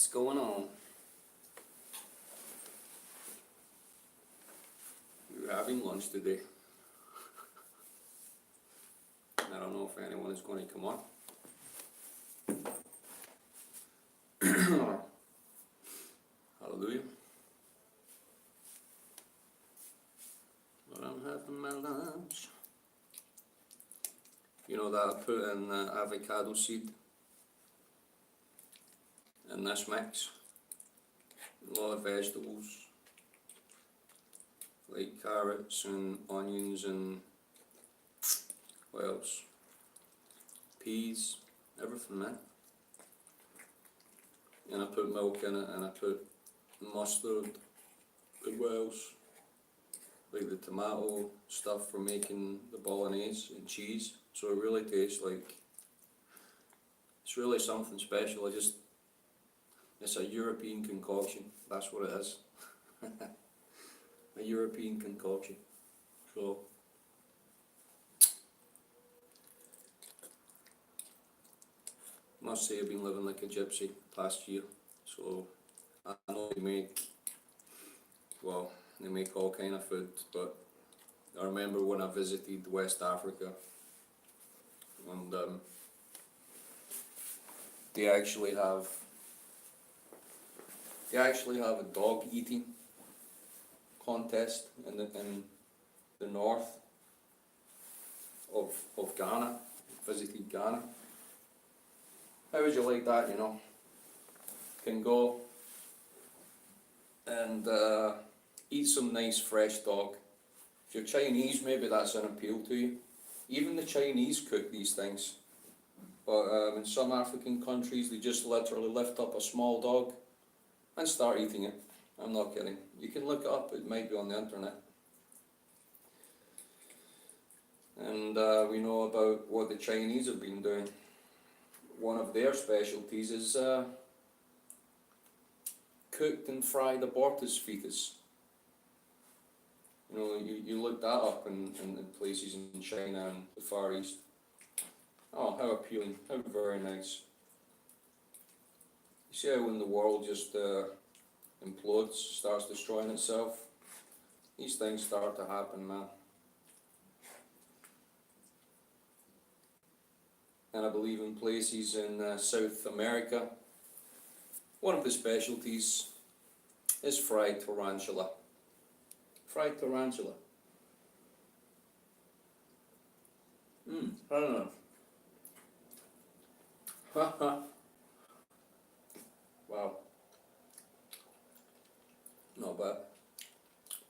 What's going on? We're having lunch today. I don't know if anyone is going to come on. Hallelujah. But I'm having my lunch. You know that I put in avocado seed in this mix. A lot of vegetables, like carrots and onions and what else? Peas, everything, man. And I put milk in it, and I put mustard, put what else? Like the tomato stuff for making the bolognese and cheese. So it really tastes like, it's really something special. It's a European concoction, that's what it is. A European concoction. So must say I've been living like a gypsy past year. So I know they make all kind of food, but I remember when I visited West Africa, and they actually have a dog eating contest in the north of Ghana. Visited Ghana. How would you like that? You know, can go and eat some nice fresh dog. If you're Chinese, maybe that's an appeal to you. Even the Chinese cook these things. But in some African countries, they just literally lift up a small dog and start eating it. I'm not kidding. You can look it up, it might be on the internet. And we know about what the Chinese have been doing. One of their specialties is cooked and fried abortus fetus. You know, you look that up in places in China and the Far East. Oh, how appealing, how very nice. You see how when the world just implodes, starts destroying itself, these things start to happen, man. And I believe in places in South America, one of the specialties is fried tarantula. Fried tarantula. I don't know. Wow. Not bad.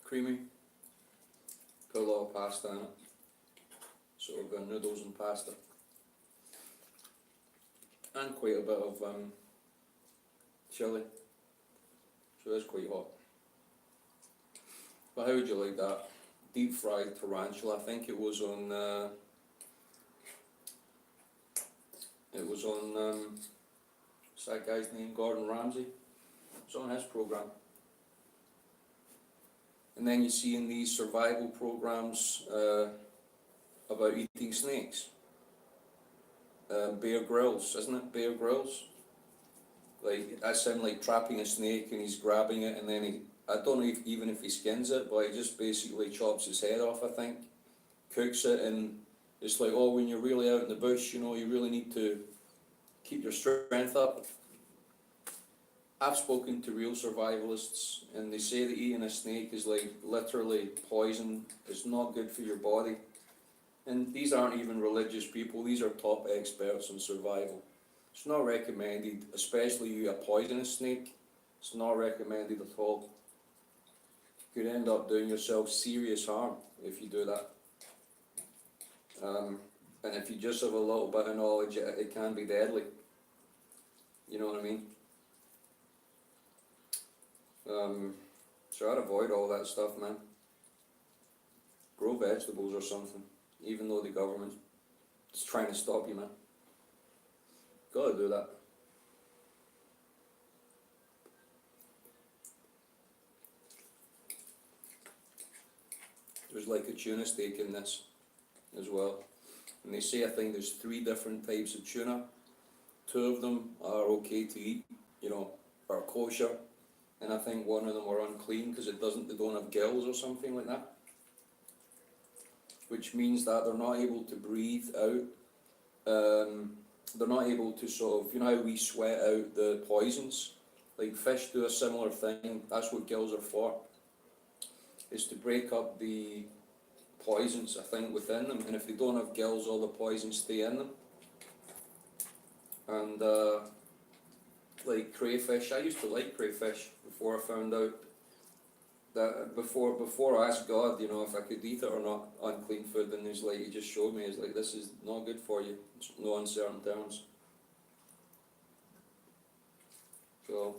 Creamy. Put a lot of pasta in it. So we've got noodles and pasta. And quite a bit of chilli. So it's quite hot. But how would you like that? Deep fried tarantula. I think it was on what's that guy's name? Gordon Ramsay. It's on his program. And then you see in these survival programs about eating snakes. Bear Grylls, isn't it? Bear Grylls. Like, that's him like trapping a snake and he's grabbing it, and then I don't know even if he skins it, but he just basically chops his head off, I think. Cooks it, and it's like, oh, when you're really out in the bush, you know, you really need to keep your strength up. I've spoken to real survivalists, and they say that eating a snake is like literally poison. It's not good for your body. And these aren't even religious people, these are top experts on survival. It's not recommended, especially you a poisonous snake. It's not recommended at all. You could end up doing yourself serious harm if you do that. And if you just have a little bit of knowledge, it can be deadly. You know what I mean? So I'd avoid all that stuff, man. Grow vegetables or something, even though the government is trying to stop you, man. Gotta do that. There's like a tuna steak in this as well. And they say, I think there's 3 different types of tuna. 2 of them are okay to eat, you know, are kosher, and I think one of them were unclean because they don't have gills or something like that, which means that they're not able to breathe out. They're not able to sort of, you know how we sweat out the poisons? Like fish do a similar thing. That's what gills are for. Is to break up the poisons, I think, within them. And if they don't have gills, all the poisons stay in them. And like crayfish, I used to like crayfish before I found out that before I asked God, you know, if I could eat it or not, unclean food, and he's like, he just showed me, he's like, this is not good for you. It's no uncertain terms. So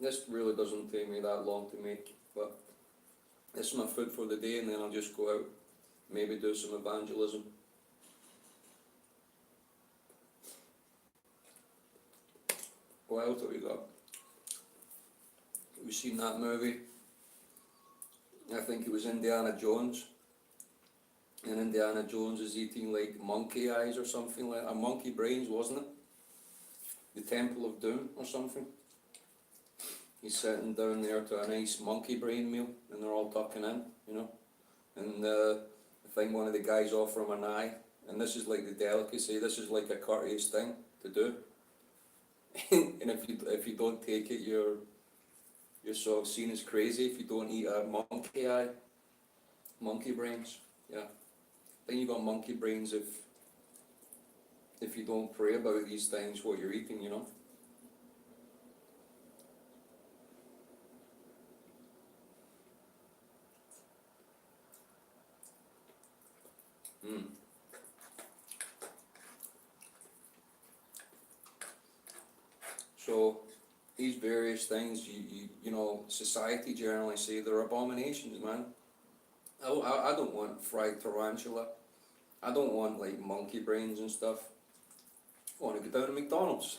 this really doesn't take me that long to make, but this is my food for the day, and then I'll just go out, maybe do some evangelism. What else have we got? We've seen that movie. I think it was Indiana Jones. And Indiana Jones is eating like monkey eyes or something like that. Monkey brains, wasn't it? The Temple of Doom or something. He's sitting down there to a nice monkey brain meal, and they're all tucking in, you know. And I think one of the guys offer him an eye, and this is like the delicacy. This is like a courteous thing to do. And if you don't take it, you're sort of seen as crazy if you don't eat a monkey eye, monkey brains. Yeah, I think you got monkey brains if you don't pray about these things, what you're eating, you know. So these various things, you know, society generally say they're abominations, man. I don't want fried tarantula. I don't want like monkey brains and stuff. I want to go down to McDonald's.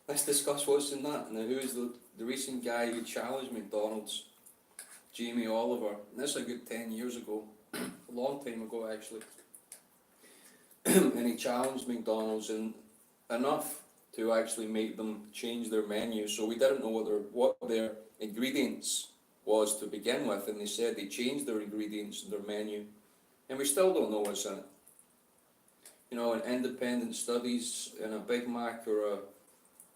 Let's discuss what's in that. Now, who is the recent guy who challenged McDonald's? Jamie Oliver. And this is a good 10 years ago, a long time ago actually. And he challenged McDonald's and enough to actually make them change their menu. So we didn't know what their ingredients was to begin with, and they said they changed their ingredients in their menu, and we still don't know what's in it. You know, in independent studies, in a Big Mac or a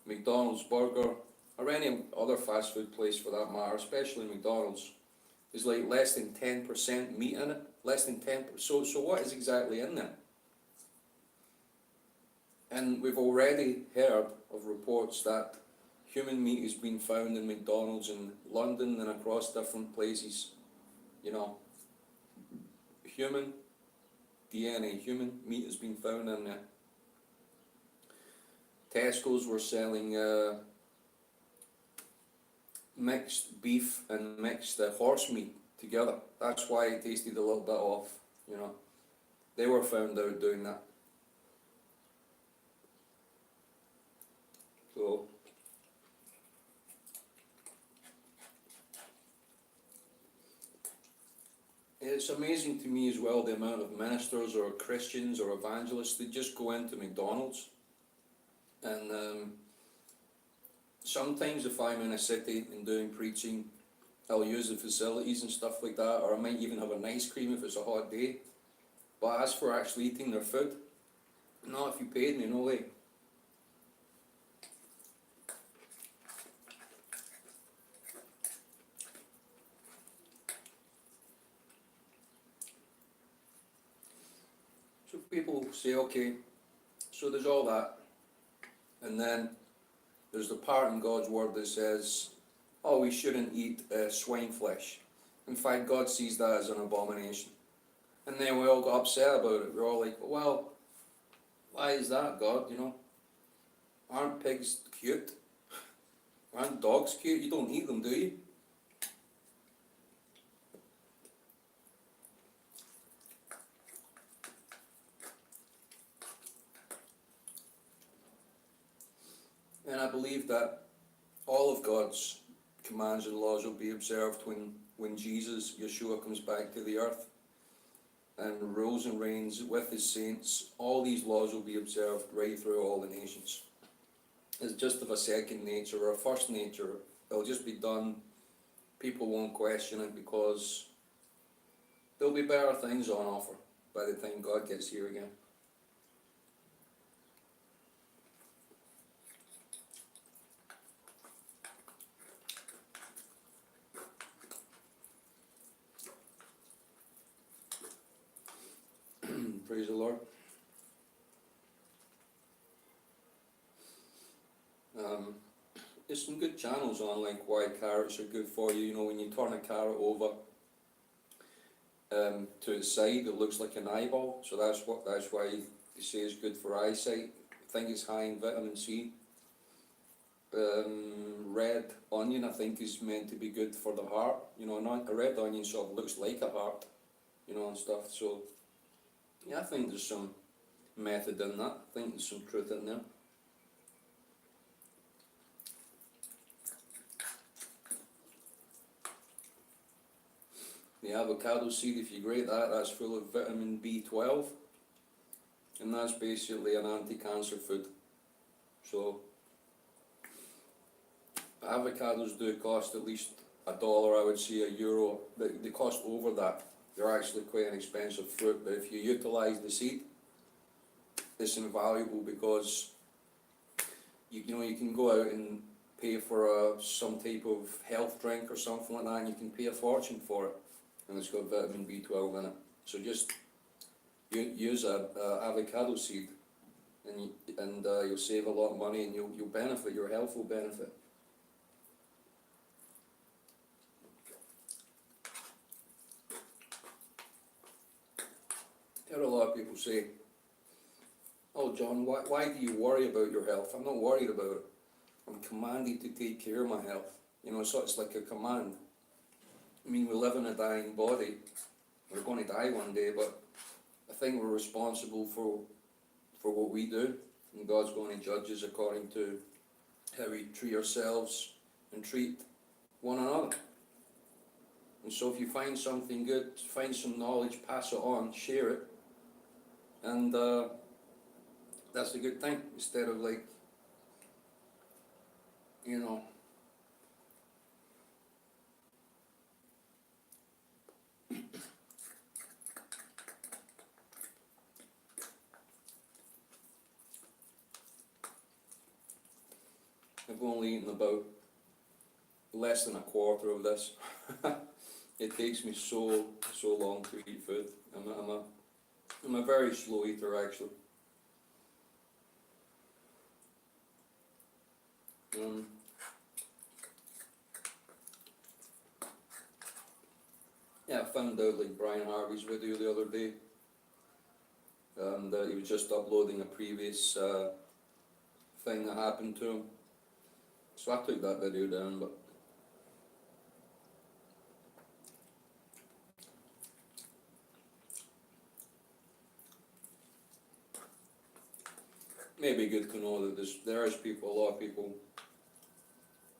McDonald's burger, or any other fast food place for that matter, especially McDonald's, there's like less than 10% meat in it. Less than 10%. So what is exactly in there? And we've already heard of reports that human meat has been found in McDonald's in London and across different places. You know, human DNA, human meat has been found in there. Tesco's were selling mixed beef and mixed horse meat together. That's why it tasted a little bit off, you know. They were found out doing that. So it's amazing to me as well the amount of ministers or Christians or evangelists that just go into McDonald's, and sometimes if I'm in a city and doing preaching, I'll use the facilities and stuff like that, or I might even have an ice cream if it's a hot day. But as for actually eating their food, not if you paid me, no way. So people say, okay, so there's all that, and then there's the part in God's word that says, oh, we shouldn't eat swine flesh. In fact, God sees that as an abomination. And then we all got upset about it. We're all like, well, why is that, God, you know? Aren't pigs cute? Aren't dogs cute? You don't eat them, do you? And I believe that all of God's commands and laws will be observed when Jesus, Yeshua, comes back to the earth. and rules and reigns with his saints. All these laws will be observed right through all the nations. It's just of a second nature or a first nature. It'll just be done. People won't question it because there'll be better things on offer by the time God gets here again. Praise the Lord. There's some good channels on like why carrots are good for you. You know, when you turn a carrot over to its side, it looks like an eyeball. So that's why they say it's good for eyesight. I think it's high in vitamin C. Red onion, I think, is meant to be good for the heart. You know, a red onion sort of looks like a heart, you know, and stuff. So yeah, I think there's some method in that. I think there's some truth in there. The avocado seed, if you grate that, that's full of vitamin B12, and that's basically an anti-cancer food. So avocados do cost at least $1, I would say, €1. They cost over that. They're actually quite an expensive fruit, but if you utilise the seed, it's invaluable because you know you can go out and pay for some type of health drink or something like that, and you can pay a fortune for it, and it's got vitamin B12 in it. So just use a avocado seed, and you'll save a lot of money, and you'll benefit. Your health will benefit. I hear a lot of people say, "Oh, John, why do you worry about your health?" I'm not worried about it. I'm commanded to take care of my health. You know, so it's like a command. I mean, we live in a dying body. We're going to die one day, but I think we're responsible for what we do, and God's going to judge us according to how we treat ourselves and treat one another. And so if you find something good, find some knowledge, pass it on, share it, and that's a good thing, instead of like, you know, I've only eaten about less than a quarter of this. It takes me so long to eat food. I'm a very slow eater, actually. Yeah, I found out like Brian Harvey's video the other day, and he was just uploading a previous thing that happened to him. So I took that video down, but maybe good to know that there is people, a lot of people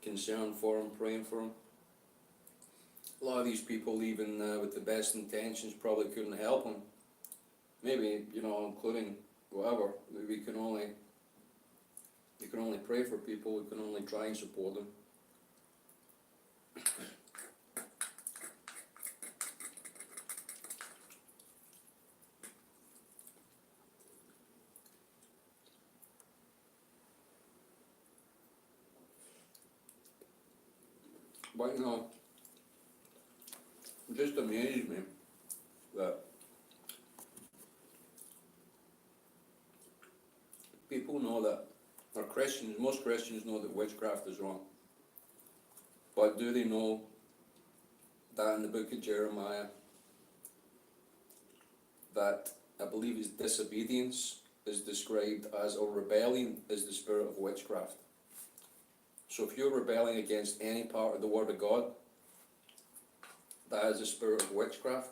concerned for him, praying for him. A lot of these people, even with the best intentions, probably couldn't help him. Maybe, you know, including whatever. We can only pray for people. We can only try and support them. But you know, it just amazes me that people know that, or Christians, most Christians know that witchcraft is wrong. But do they know that in the book of Jeremiah, that I believe is disobedience is described as, or rebellion is the spirit of witchcraft. So if you're rebelling against any part of the Word of God, that is a spirit of witchcraft.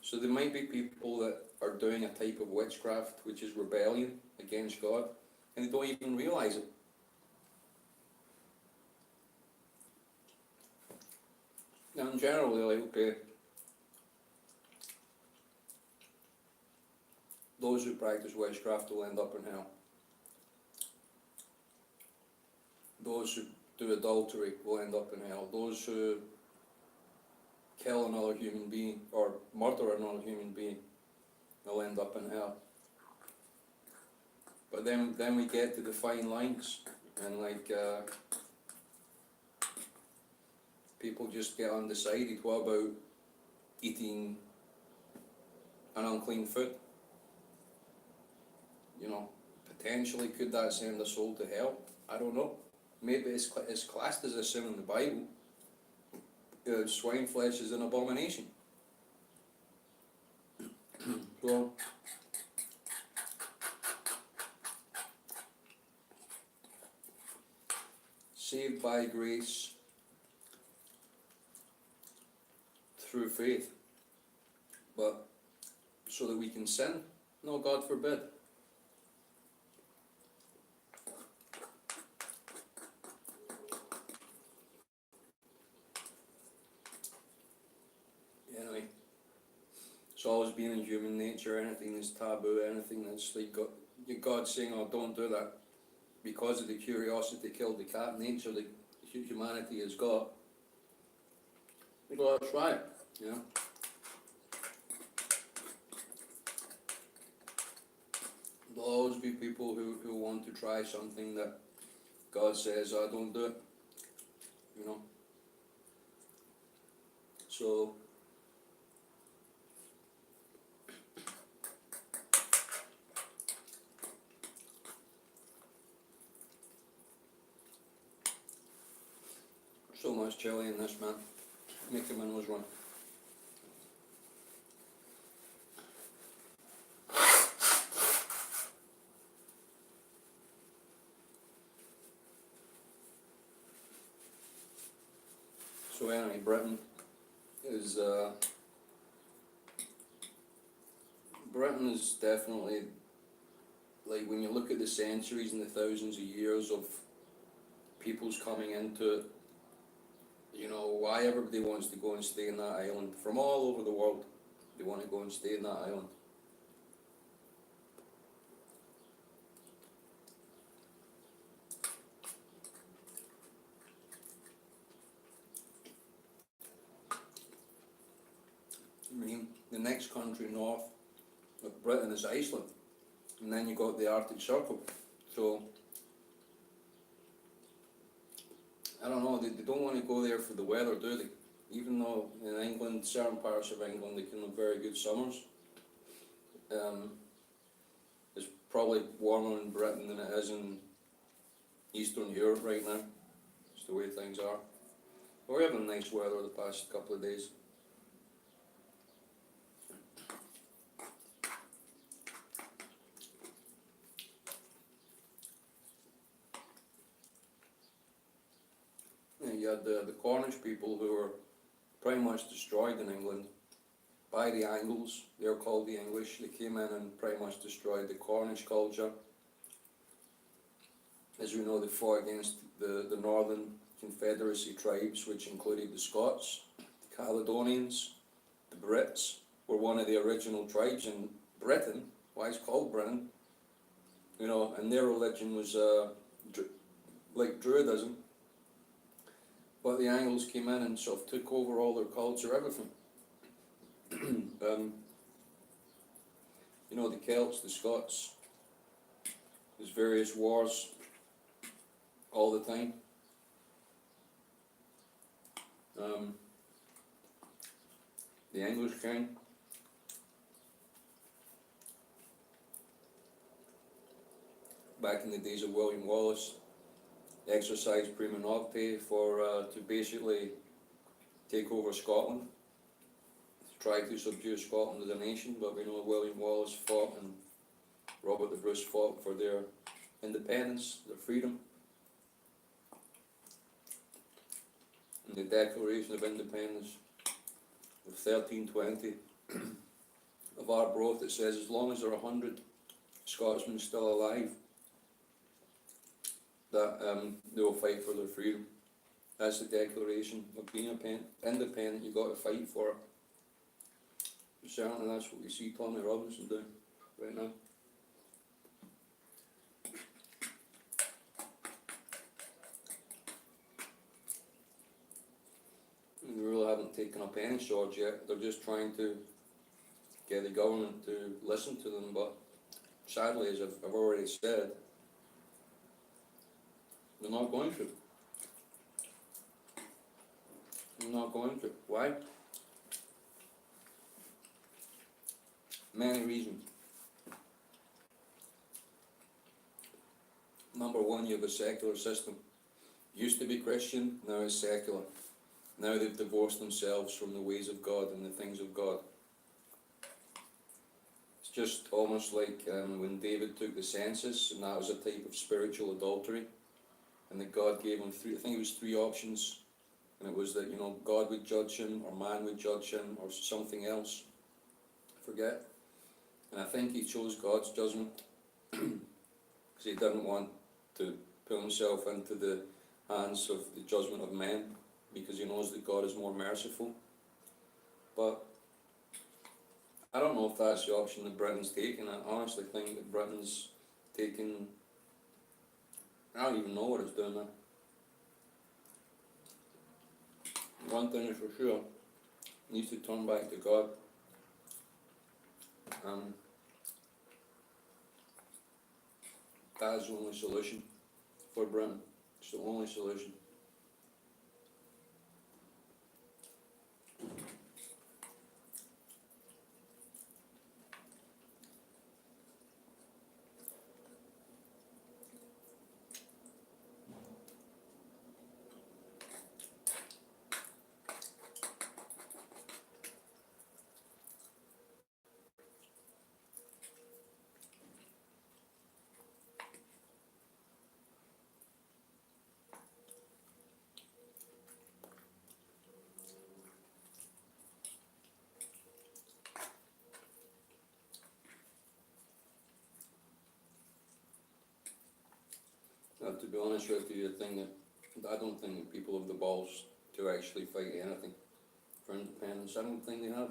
So there might be people that are doing a type of witchcraft which is rebellion against God, and they don't even realize it. Now in general, they're like, okay, those who practice witchcraft will end up in hell. Those who do adultery will end up in hell. Those who kill another human being or murder another human being will end up in hell. But then we get to the fine lines, and like people just get undecided. What about eating an unclean food? You know, potentially could that send a soul to hell? I don't know. Maybe it's classed as a sin in the Bible. Swine flesh is an abomination. So, saved by grace through faith, but so that we can sin? No, God forbid. Anyway, it's always been in human nature. Anything that's taboo, anything that's like God saying, "Oh, don't do that," because of the curiosity killed the cat nature that humanity has got. We go, "Let's try it," you know. There'll always be people who want to try something that God says, "Oh, don't do it," you know. So much chili in this, man, making my nose run. So anyway, Britain is definitely, like, when you look at the centuries and the thousands of years of people's coming into it, you know, why everybody wants to go and stay in that island from all over the world. They want to go and stay in that island. I mean, the next country north of Britain is Iceland, and then you got the Arctic Circle. So I don't know, they don't want to go there for the weather, do they? Even though in England, certain parts of England, they can have very good summers. It's probably warmer in Britain than it is in Eastern Europe right now. It's the way things are. We're having nice weather the past couple of days. You had the Cornish people who were pretty much destroyed in England by the Angles. They're called the English. They came in and pretty much destroyed the Cornish culture. As we know, they fought against the Northern Confederacy tribes, which included the Scots, the Caledonians, the Brits were one of the original tribes in Britain. Why it's called Britain, you know, and their religion was like Druidism. But the Angles came in and sort of took over all their culture, everything. You know, the Celts, the Scots, there's various wars all the time. The English king, back in the days of William Wallace, exercised prima nocte to basically take over Scotland, try to subdue Scotland as a nation, but we know William Wallace fought and Robert the Bruce fought for their independence, their freedom. In the Declaration of Independence of 1320 of Arbroath, it says, as long as there are 100 Scotsmen still alive, that they will fight for their freedom. That's the declaration of being independent. You've got to fight for it. Certainly, that's what we see Tommy Robinson doing. right now. We really haven't taken up any swords yet. They're just trying to get the government to listen to them, but sadly, as I've already said, they're not going to. They're not going to. Why? Many reasons. Number one, you have a secular system. Used to be Christian, now it's secular. Now they've divorced themselves from the ways of God and the things of God. It's just almost like when David took the census, and that was a type of spiritual adultery, and that God gave him three, I think it was three options, and it was that, you know, God would judge him, or man would judge him, or something else. I forget. And I think he chose God's judgment, because he didn't want to put himself into the hands of the judgment of men, because he knows that God is more merciful. But I don't know if that's the option that Britain's taking. I honestly think that Britain's taking, I don't even know what it's doing now. One thing is for sure, it needs to turn back to God. That is the only solution for Britain. It's the only solution. To be honest with you, I don't think that people have the balls to actually fight anything for independence. I don't think they have.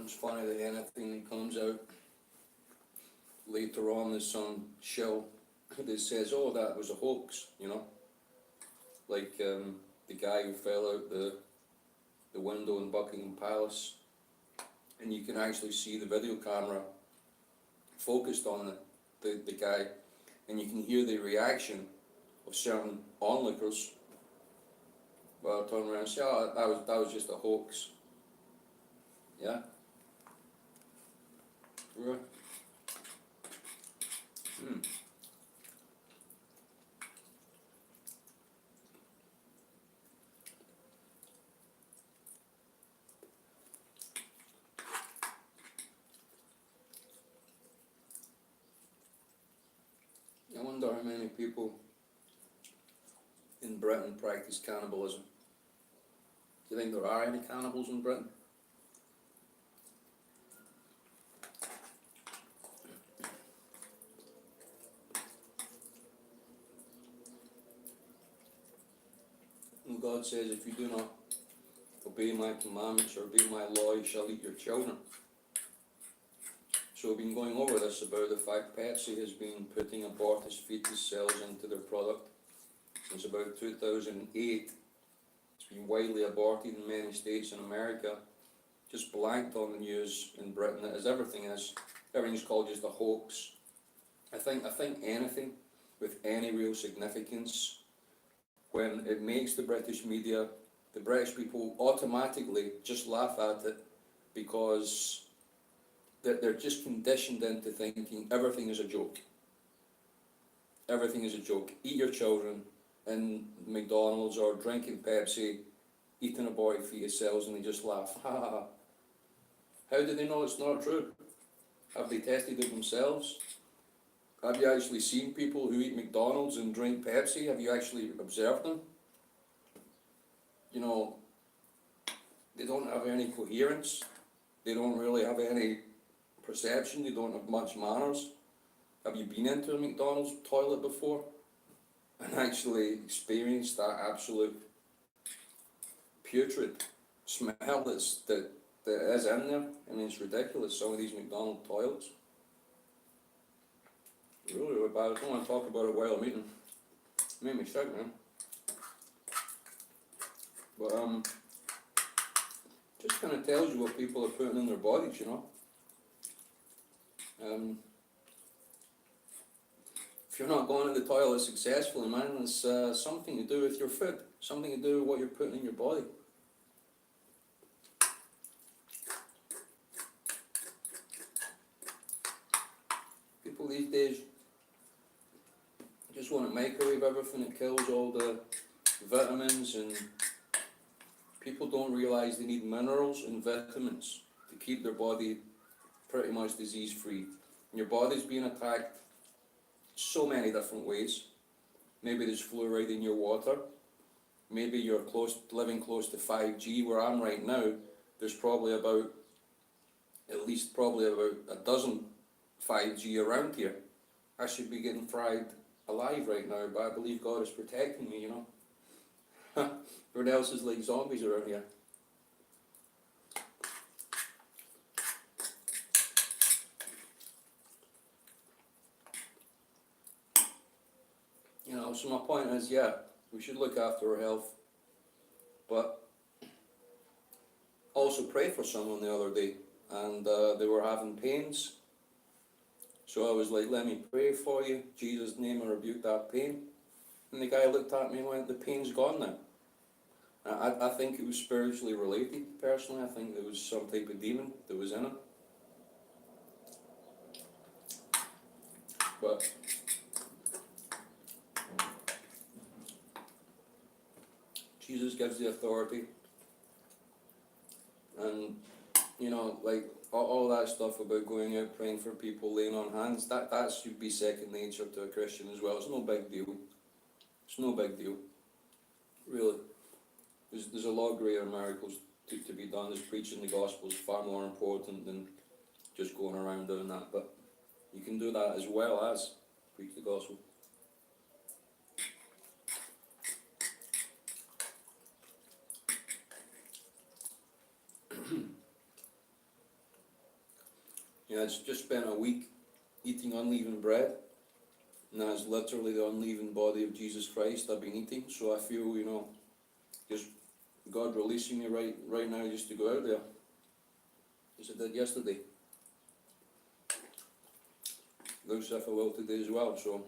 It's funny that anything that comes out later on, there's some shill that says, oh, that was a hoax, you know? Like the guy who fell out the window in Buckingham Palace, and you can actually see the video camera focused on the guy, and you can hear the reaction of certain onlookers. But I'll turn around and say, oh, that was just a hoax. Yeah? Right. I wonder how many people in Britain practice cannibalism. Do you think there are any cannibals in Britain? And God says, if you do not obey my commandments or obey my law, you shall eat your children. So we've been going over this about the fact Pepsi has been putting abortus fetus cells into their product since about 2008. It's been widely aborted in many states in America, just blanked on the news in Britain, as everything is. Everything's called just a hoax. I think anything with any real significance, when it makes the British media, the British people automatically just laugh at it, because they're just conditioned into thinking everything is a joke. Everything is a joke. Eat your children, in McDonald's or drinking Pepsi, eating a body for yourselves, and they just laugh. Ha ha ha. How do they know it's not true? Have they tested it themselves? Have you actually seen people who eat McDonald's and drink Pepsi? Have you actually observed them? You know, they don't have any coherence. They don't really have any perception. They don't have much manners. Have you been into a McDonald's toilet before and actually experienced that absolute putrid smell that is in there? I mean, it's ridiculous, some of these McDonald's toilets. Really, really bad. I don't want to talk about it while I'm eating. It made me sick, man. But just kind of tells you what people are putting in their bodies, you know. If you're not going to the toilet successfully, man, it's something to do with your food, something to do with what you're putting in your body. People these days just want to microwave everything. It kills all the vitamins, and people don't realise they need minerals and vitamins to keep their body pretty much disease free. And your body's being attacked so many different ways. Maybe there's fluoride in your water. Maybe you're living close to 5G. Where I'm right now, there's probably about a dozen 5G around here. I should be getting fried alive right now, but I believe God is protecting me, you know. Everyone else is like zombies around here. You know, so my point is, yeah, we should look after our health, but also pray for someone the other day, and they were having pains. So I was like, let me pray for you. Jesus' name, I rebuke that pain. And the guy looked at me and went, the pain's gone now. I think it was spiritually related, personally. I think there was some type of demon that was in it. But Jesus gives the authority. And, you know, like, all that stuff about going out, praying for people, laying on hands, that should be second nature to a Christian as well. It's no big deal. It's no big deal. Really. There's a lot greater miracles to be done. There's preaching the gospel is far more important than just going around doing that. But you can do that as well as preach the gospel. Yeah, it's just spent a week eating unleavened bread, and that's literally the unleavened body of Jesus Christ I've been eating. So I feel, you know, just God releasing me right now just to go out there, as I did yesterday. Looks as if I will today as well. So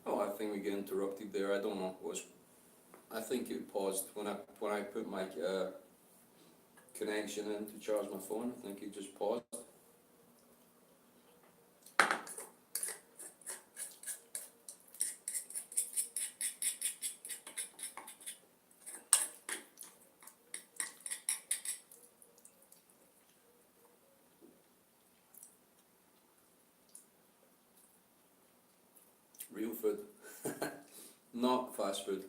oh, I think we get interrupted there. I don't know. I think it paused when I put my connection in to charge my phone. I think it just paused. Real food, not fast food.